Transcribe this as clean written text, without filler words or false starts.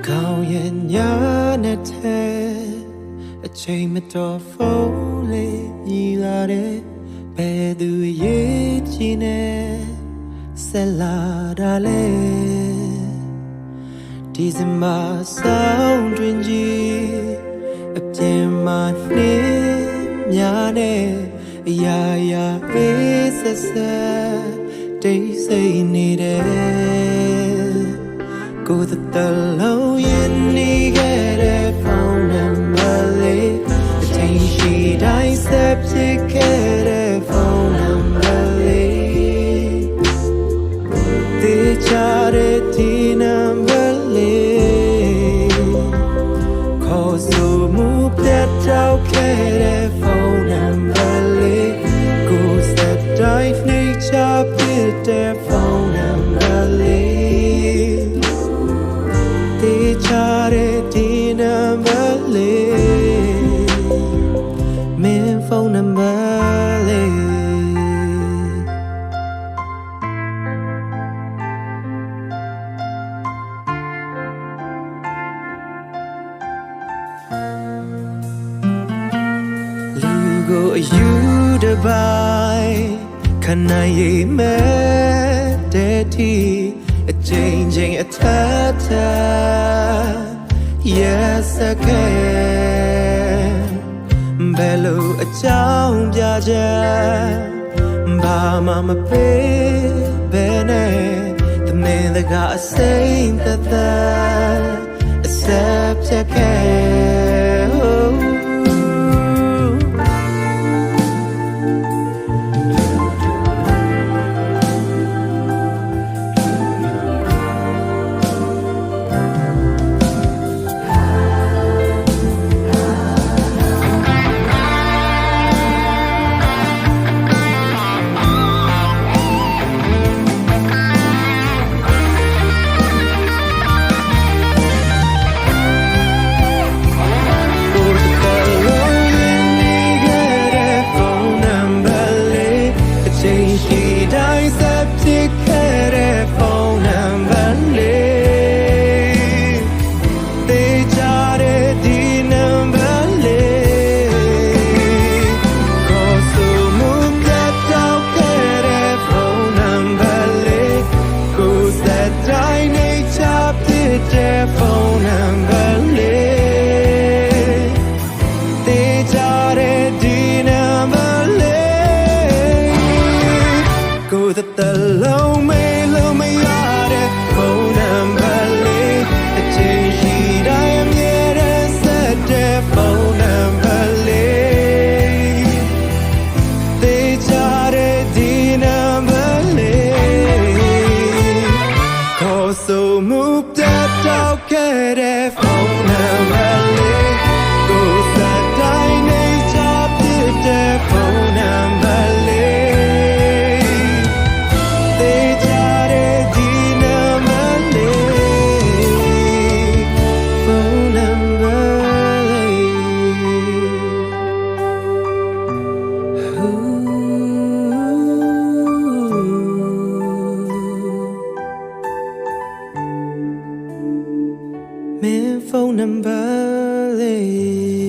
ကောင်းရဲ့ညာနဲ့တဲ့အချိန်မတော်ဖုန်းလေးညီလာတဲ့ဘယ်သူရေးချင်နေဆက်လာတာလဲဒီစမဆောင်တွင်ကြီးအပြင်မှာနှင်းများနဲ့အရာရာအေးဆက်ဆက်တိတ်ဆိတ်နေတယ်ကိုယ်တလုံးရင်နေခဲ့တဲ့ဖုန်းနံပါတ်လေးအချိန်ရှိတိုင်းဆက်ဖြစ်ခဲ့တဲ့ဖုန်းနံပါတ်လေးတေချာတဲ့ဒီနံပါတ်လေးခေါ်ဆိုမှုပြတ်တောက်ခဲ့တဲ့ဖုန်းနံပါတ်လေးကိုယ်စက်တိုင်းနှိမ့်ချဖြစ်တဲ့ဖုန်းနံပါတ်လေးတေချာတဲ့ဒီနံပါတ်လေးမင်းဖုန်းနံပါတ်လေးလူကိုအယူတစ်ပိုင်းခဏရေးမဲ့တဲ့တီအချိန်ချင်းအထက်ထက် Yes again ဘယ်လိုအကြောင်းပြချက်ဘာမှမပေးဘဲနဲ့တမင်တကာအစိမ့်သက်သက်အဆက်ဖြတ်ခဲ့တလုံးမေးလို့မရတဲ့ဖုန်းနံပါတ်လေးအချိန်ရှိတိုင်းအမြဲတမ်းဆက်တဲ့ဖုန်းနံပါတ်လေးတေချာတဲ့ဒီနံပါတ်လေးခေါ်ဆိုမှုပြတ်တောက်ခဲ့တဲ့ဖုန်းနံပါတ်လေးကိုယ်စတိုင်းနေချဖြစ်တဲ့ဖုန်းနံပါတ်လေးမင်းဖုန်းနံပါတ်လေး